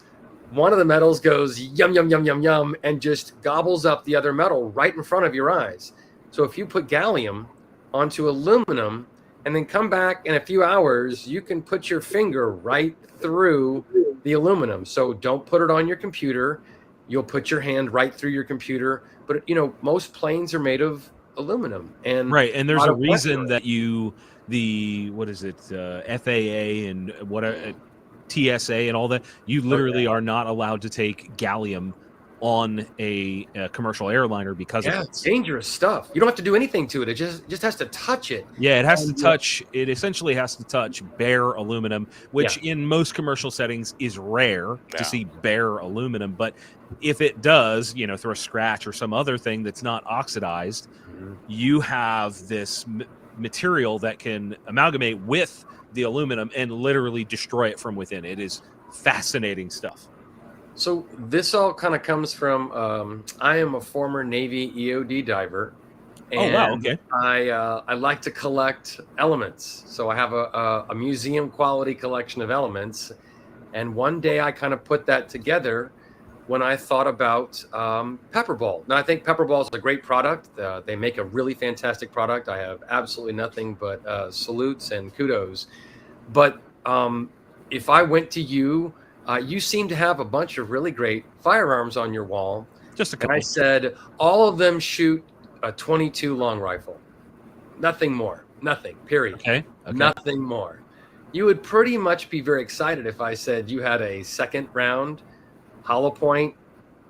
one of the metals goes yum, yum, yum, yum, yum, and just gobbles up the other metal right in front of your eyes. So if you put gallium onto aluminum and then come back in a few hours, you can put your finger right through the aluminum. So don't put it on your computer. You'll put your hand right through your computer. But, most planes are made of aluminum. And there's a reason that FAA and TSA and all that, you literally are not allowed to take gallium on a commercial airliner because of it. It's dangerous stuff. You don't have to do anything to it. It just has to touch it. Yeah, it has to touch. It essentially has to touch bare aluminum, which in most commercial settings is rare to see bare aluminum. But if it does, through a scratch or some other thing that's not oxidized, you have this material that can amalgamate with the aluminum and literally destroy it from within. It is fascinating stuff. So this all kind of comes from, I am a former Navy EOD diver. And okay. I like to collect elements. So I have a museum quality collection of elements. And one day I kind of put that together when I thought about Pepperball. Now, I think Pepperball is a great product. They make a really fantastic product. I have absolutely nothing but salutes and kudos. But if I went to you, you seem to have a bunch of really great firearms on your wall. Just a couple. And I said, all of them shoot a .22 long rifle. Nothing more. Nothing. Period. Okay. Nothing more. You would pretty much be very excited if I said you had a second round, hollow point,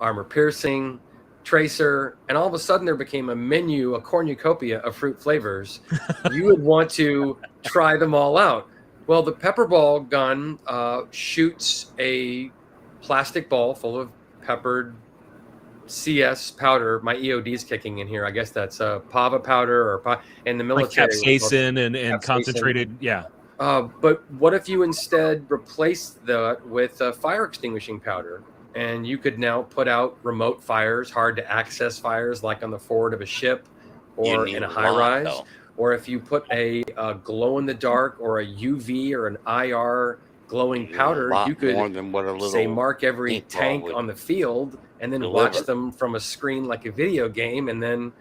armor piercing, tracer, and all of a sudden there became a menu, a cornucopia of fruit flavors. You would want to try them all out. Well, the pepper ball gun shoots a plastic ball full of peppered CS powder. My EOD is kicking in here. I guess that's pava powder or in the military. Like capsaicin and concentrated. Yeah. But what if you instead replaced that with fire extinguishing powder? And you could now put out remote fires, hard to access fires, like on the forward of a ship or in a high rise. Or if you put a glow in the dark or a UV or an IR glowing powder, you could say mark every tank on the field and then watch them from a screen like a video game, and then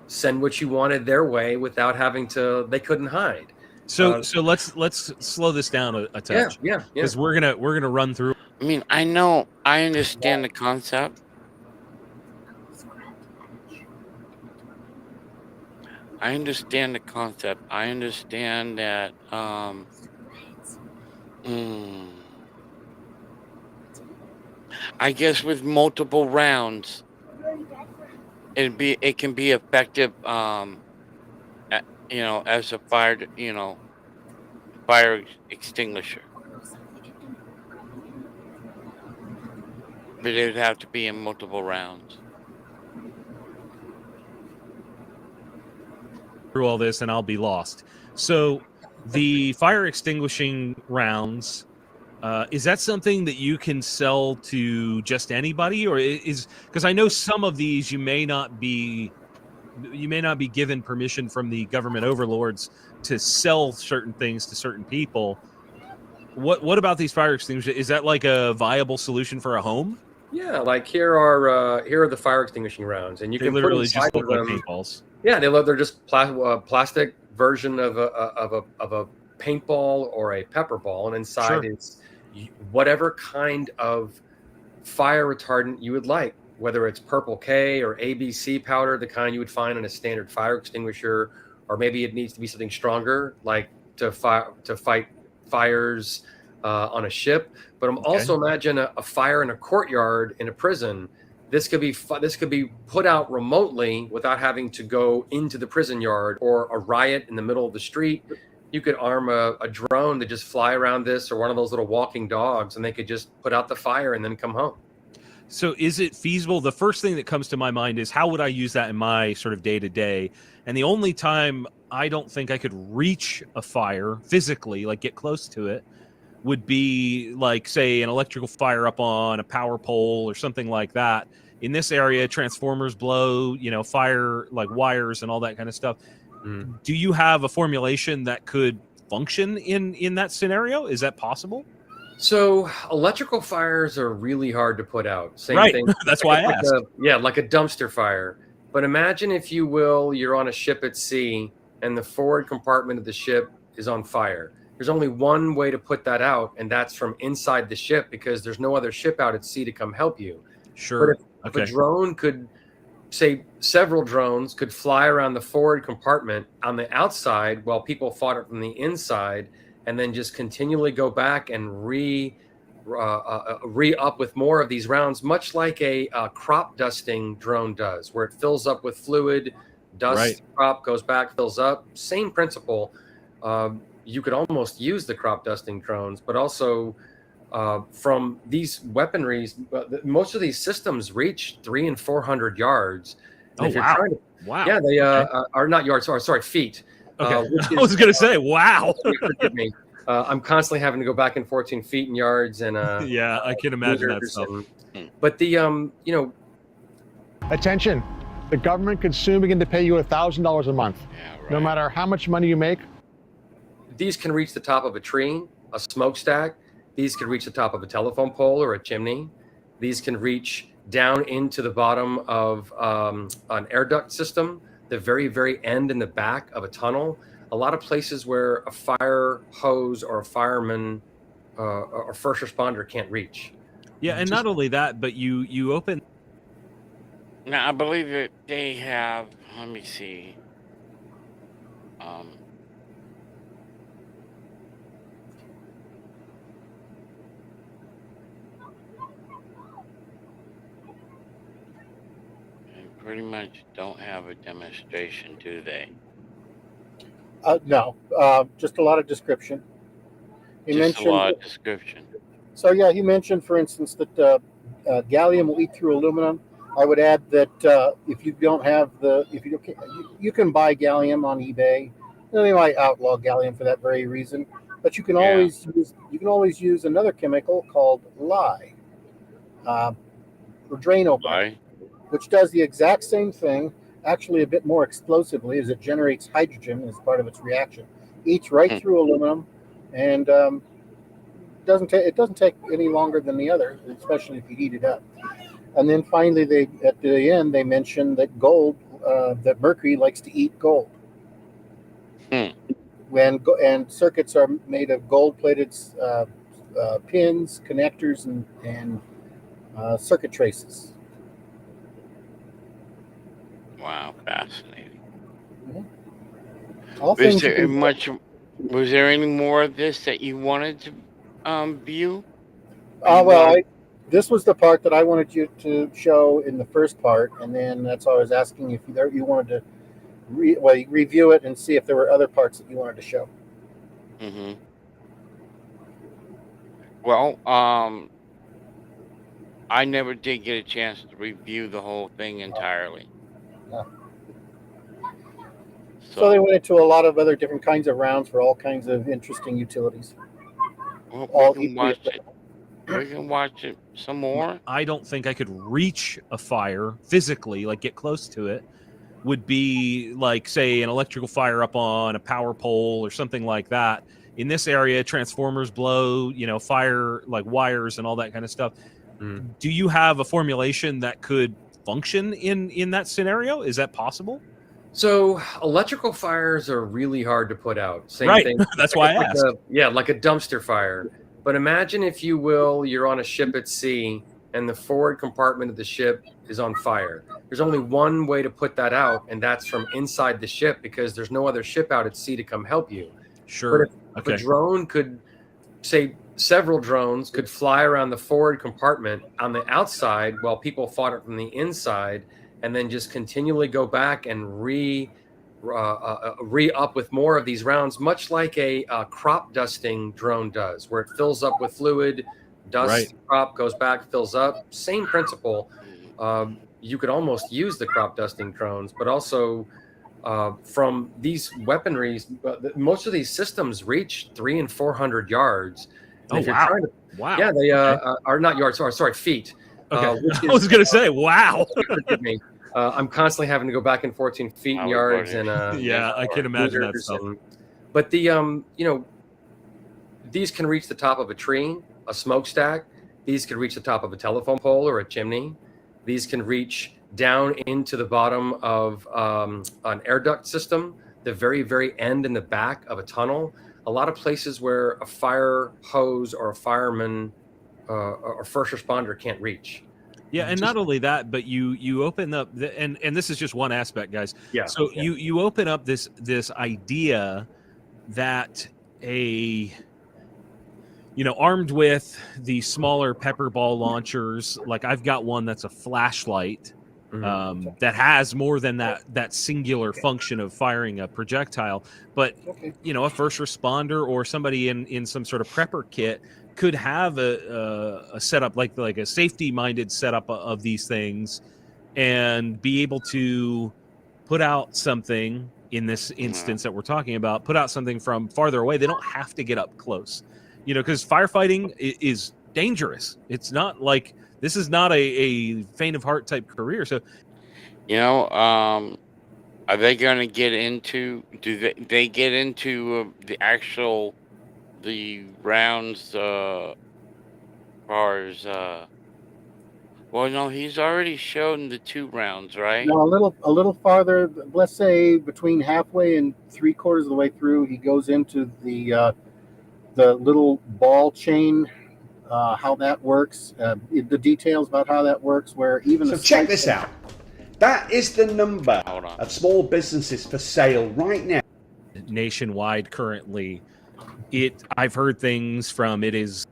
send what you wanted their way without having to. They couldn't hide. So let's slow this down a touch. Yeah. Because we're gonna run through. I mean, I understand the concept. I understand the concept. I understand that. I guess with multiple rounds, it can be effective. As a fire extinguisher. But it would have to be in multiple rounds. Through all this, and I'll be lost. So, the fire extinguishing rounds. Is that something that you can sell to just anybody, or is because I know some of these you may not be given permission from the government overlords to sell certain things to certain people. What about these fire extinguishers? Is that like a viable solution for a home? Yeah, like here are the fire extinguishing rounds, and you can literally put inside just look of like them. paintballs. Yeah, they're just plastic version of a paintball or a pepper ball, and inside is whatever kind of fire retardant you would like, whether it's purple K or A.G.F.C powder, the kind you would find in a standard fire extinguisher, or maybe it needs to be something stronger, like to fight fires on a ship. But also imagine a fire in a courtyard in a prison. This could be put out remotely without having to go into the prison yard, or a riot in the middle of the street. You could arm a drone to just fly around this, or one of those little walking dogs, and they could just put out the fire and then come home. So is it feasible? The first thing that comes to my mind is, how would I use that in my sort of day-to-day? And the only time I don't think I could reach a fire physically, like get close to it, would be like, say, an electrical fire up on a power pole or something like that. In this area, transformers blow, fire, like wires and all that kind of stuff. Do you have a formulation that could function in that scenario? Is that possible? So electrical fires are really hard to put out. Same right. thing. That's why I asked. Like a dumpster fire. But imagine, if you will, you're on a ship at sea and the forward compartment of the ship is on fire. There's only one way to put that out, and that's from inside the ship, because there's no other ship out at sea to come help you. Sure. But if a drone could, say, several drones could fly around the forward compartment on the outside while people fought it from the inside, and then just continually go back and re-up with more of these rounds, much like a crop dusting drone does, where it fills up with fluid, dust, crop, goes back, fills up. Same principle. You could almost use the crop dusting drones, but also from these weaponries, most of these systems reach 300 and 400 yards. And Wow. Yeah, they are not yards. Sorry, feet. Okay. I was going to say, wow. Forgive me. I'm constantly having to go back and 14 feet in yards, and yeah, I can imagine that stuff. But the attention, the government could soon begin to pay you $1,000 a month, no matter how much money you make. These can reach the top of a tree, a smokestack. These can reach the top of a telephone pole or a chimney. These can reach down into the bottom of an air duct system, the very, very end in the back of a tunnel. A lot of places where a fire hose or a fireman or first responder can't reach. Yeah, and not only that, but you open. Now, I believe that they have, let me see. They pretty much don't have a demonstration, do they? No, just a lot of description. He Just a mentioned. lot of description. So yeah, he mentioned, for instance, that gallium will eat through aluminum. I would add that if you don't have you can buy gallium on eBay. They might outlaw gallium for that very reason, but you can always use another chemical called lye, or drain opener, which does the exact same thing, actually a bit more explosively, as it generates hydrogen as part of its reaction. Eats right through aluminum, and it doesn't take any longer than the other, especially if you heat it up. And then finally, at the end they mentioned that that mercury likes to eat gold. And circuits are made of gold-plated pins, connectors, and circuit traces. Wow, fascinating. Mm-hmm. Was there any more of this that you wanted to view? This was the part that I wanted you to show in the first part, and then that's why I was asking if you wanted to review it and see if there were other parts that you wanted to show. Mm-hmm. Well, I never did get a chance to review the whole thing entirely. So they went into a lot of other different kinds of rounds for all kinds of interesting utilities. Well, we can watch it. We can watch it some more. I don't think I could reach a fire physically, like get close to it. Would be like, say, an electrical fire up on a power pole or something like that. In this area, transformers blow, fire like wires and all that kind of stuff. Do you have a formulation that could function in that scenario? Is that possible? So electrical fires are really hard to put out. Same right. thing. That's why I asked. Like a dumpster fire. But imagine, if you will, you're on a ship at sea and the forward compartment of the ship is on fire. There's only one way to put that out, and that's from inside the ship, because there's no other ship out at sea to come help you. Sure. But if a drone could, say, several drones could fly around the forward compartment on the outside while people fought it from the inside, and then just continually go back and re-up with more of these rounds, much like a crop dusting drone does, where it fills up with fluid, dust, crop, goes back, fills up. Same principle. You could almost use the crop dusting drones, but also from these weaponries, most of these systems reach 300 and 400 yards. And wow. Yeah, they are not yards. Sorry, feet. Okay. I was going to say, wow. Forgive me. I'm constantly having to go back and forth in feet and yards, and yeah, I can imagine that stuff. But the these can reach the top of a tree, a smokestack. These can reach the top of a telephone pole or a chimney. These can reach down into the bottom of an air duct system, the very, very end in the back of a tunnel. A lot of places where a fire hose or a fireman or first responder can't reach. Yeah, and not only that, but you open up and this is just one aspect, guys. Yeah. So you open up this idea that armed with the smaller pepper ball launchers, like I've got one that's a flashlight that has more than that singular function of firing a projectile. But a first responder or somebody in some sort of prepper kit could have a setup like a safety-minded setup of these things and be able to put out something, in this instance that we're talking about, put out something from farther away. They don't have to get up close, because firefighting is dangerous. It's not like, this is not a faint of heart type career. So, are they going to get into, they get into the rounds far as well, no, he's already shown the 2 rounds, right? No, a little farther, let's say between halfway and 3/4 of the way through, he goes into the little ball chain, how that works, the details about how that works, where even so check this out. That is the number of small businesses for sale right now nationwide currently. I've heard things from it is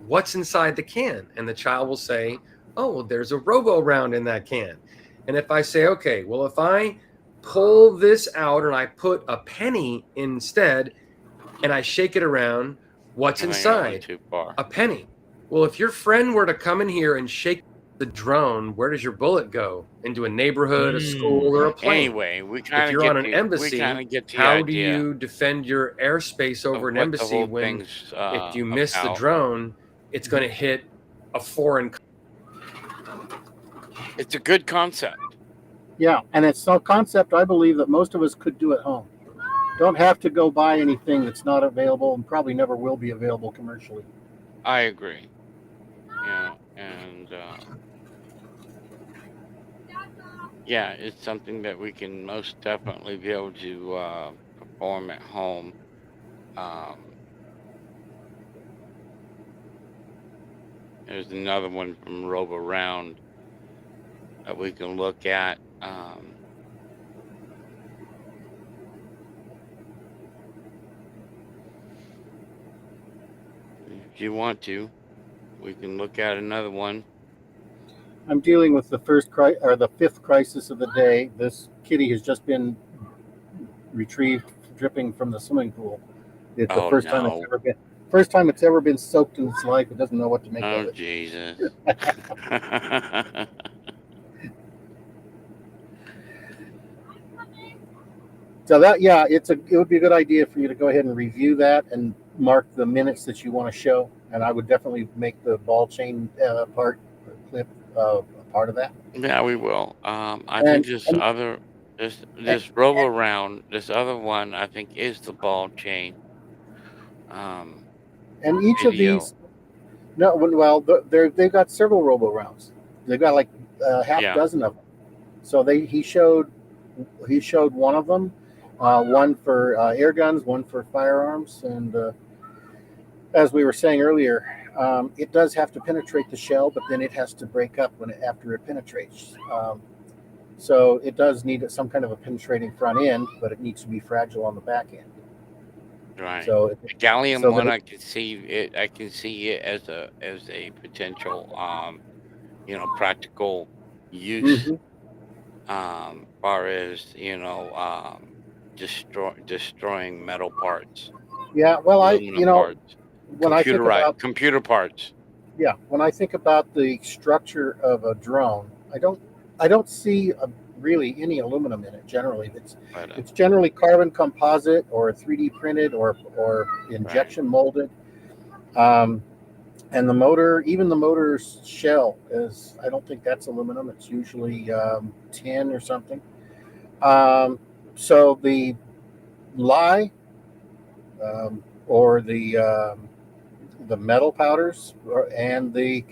what's inside the can, and the child will say, oh, well, there's a robo round in that can. And if I say, okay, well, if I pull this out and I put a penny instead and I shake it around, what's inside? A penny. Well, if your friend were to come in here and shake the drone, where does your bullet go? Into a neighborhood, a school, or a plane? Anyway, we If kind of you're get on an embassy, the how do idea you defend your airspace over of an what the embassy whole when thing's if you miss the about. drone, it's going to hit a foreign It's a good concept. Yeah, and it's a concept I believe that most of us could do at home. Don't have to go buy anything that's not available and probably never will be available commercially. I agree. Yeah, and yeah, it's something that we can most definitely be able to perform at home. There's another one from Robo Round that we can look at. If you want to, we can look at another one. I'm dealing with the fifth crisis of the day. This kitty has just been retrieved, dripping from the swimming pool. It's the first time it's ever been soaked in its life. It doesn't know what to make of it. Oh Jesus! So it would be a good idea for you to go ahead and review that and mark the minutes that you want to show. And I would definitely make the ball chain clip a part of that. Yeah, we will. I think this Robo Round, this other one, I think is the ball chain. And each of these, they've got several Robo Rounds. They've got like half dozen of them. So he showed one of them, one for air guns, one for firearms, and as we were saying earlier, it does have to penetrate the shell, but then it has to break up after it penetrates. So it does need some kind of a penetrating front end, but it needs to be fragile on the back end. Right. So the gallium one, I can see it. I can see it as a potential, practical use. Far as destroying metal parts. Yeah, well, parts. When I think about computer parts. Yeah, when I think about the structure of a drone, I don't see really any aluminum in it. Generally, it's generally carbon composite or 3D printed or injection molded. And the motor, even the motor's shell is, I don't think that's aluminum. It's usually tin or something. So the lye or the metal powders and the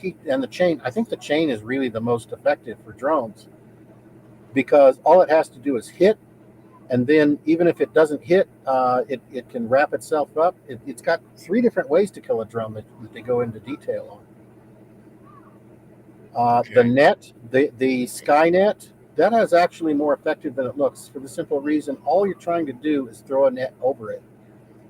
chain. I think the chain is really the most effective for drones because all it has to do is hit, and then even if it doesn't hit, it can wrap itself up. It's got 3 different ways to kill a drone that they go into detail on. The net, the Skynet, that is actually more effective than it looks for the simple reason all you're trying to do is throw a net over it.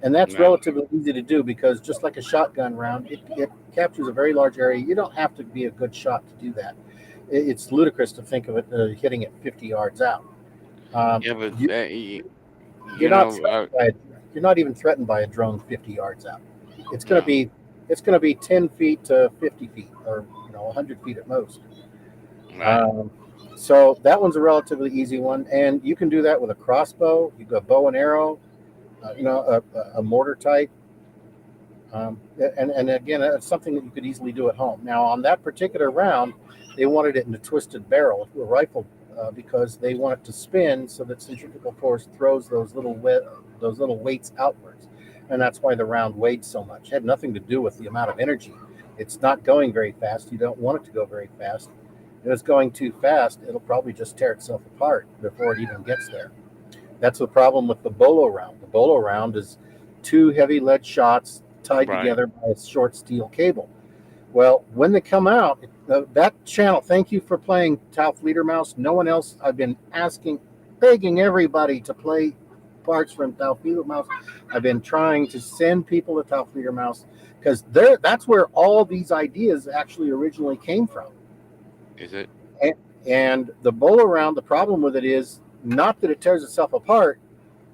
And that's relatively easy to do because just like a shotgun round, it captures a very large area. You don't have to be a good shot to do that. It's ludicrous to think of it hitting it 50 yards out. But you're not even threatened by a drone 50 yards out. It's going to be 10 feet to 50 feet, or 100 feet at most. Right. So that one's a relatively easy one, and you can do that with a crossbow. You go bow and arrow. A mortar type. And again, it's something that you could easily do at home. Now, on that particular round, they wanted it in a twisted barrel, a rifle, because they want it to spin so that centrifugal force throws those little weights outwards. And that's why the round weighed so much. It had nothing to do with the amount of energy. It's not going very fast. You don't want it to go very fast. If it's going too fast, it'll probably just tear itself apart before it even gets there. That's the problem with the bolo round. The bolo round is 2 heavy lead shots tied together by a short steel cable. Well, when they come out, that channel, thank you for playing Tauf Leader Mouse. No one else, I've been begging everybody to play parts from Taufledermaus. I've been trying to send people to Taufledermaus because that's where all these ideas actually originally came from. Is it? And the bowl around, the problem with it is not that it tears itself apart,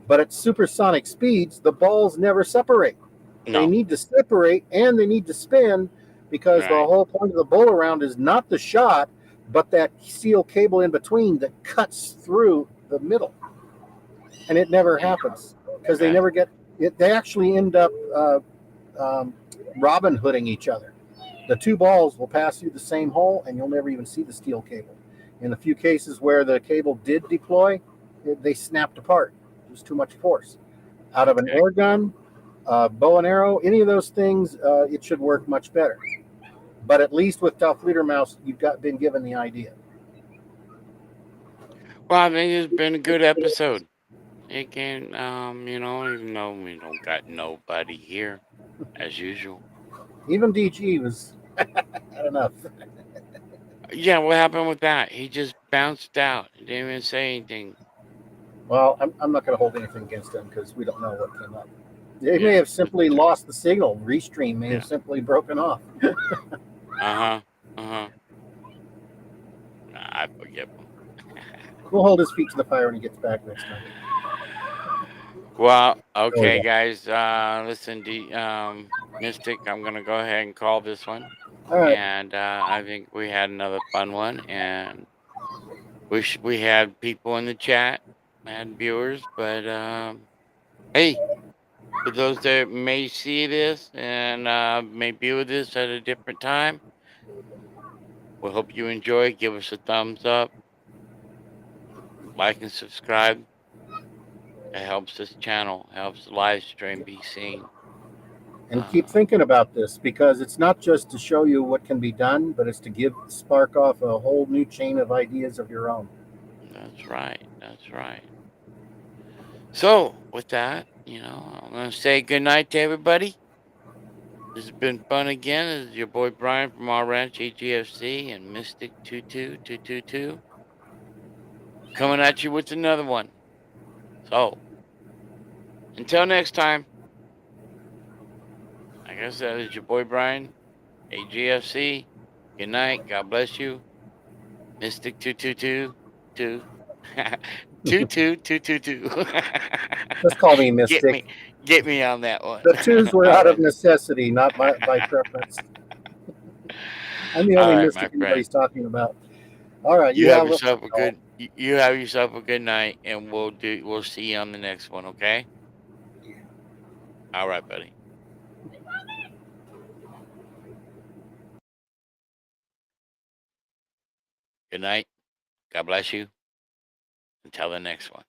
but at supersonic speeds, the balls never separate. No. They need to separate and they need to spin because the whole point of the bowl around is not the shot, but that steel cable in between that cuts through the middle. And it never happens because they never get it. They actually end up Robin Hooding each other. The two balls will pass through the same hole and you'll never even see the steel cable. In the few cases where the cable did deploy, they snapped apart. It was too much force. Out of an air gun, bow and arrow, any of those things, it should work much better. But at least with Taufledermaus, you've been given the idea. Well, I think it's been a good episode. Again, even though we don't got nobody here, as usual. Even DG was had enough. Yeah, what happened with that? He just bounced out. He didn't even say anything. Well, I'm not going to hold anything against him because we don't know what came up. They may have simply lost the signal. Restream may have simply broken off. I forgive him. We'll hold his feet to the fire when he gets back next time. Well, okay, guys. Listen, Mystic, I'm gonna go ahead and call this one. All right. And I think we had another fun one, and we had people in the chat, had viewers, but hey, for those that may see this and may view this at a different time, we hope you enjoy. Give us a thumbs up, like and subscribe. It helps this channel, helps the live stream be seen. And keep thinking about this because it's not just to show you what can be done, but it's to spark off a whole new chain of ideas of your own. That's right. That's right. So, with that, I'm going to say good night to everybody. This has been fun again. This is your boy Brian from our ranch, A.G.F.C. and Mystic 22222. Coming at you with another one. So, until next time, like I said, it's your boy Brian, A.G.F.C. Good night. God bless you. Mystic 2222. 22222. Just call me Mystic. Get me on that one. The twos were out of necessity, not by preference. I'm the only Mystic anybody's talking about. All right, you have yourself a good you have yourself a good night, and we'll see you on the next one, okay? All right, buddy. Good night. God bless you. Until the next one.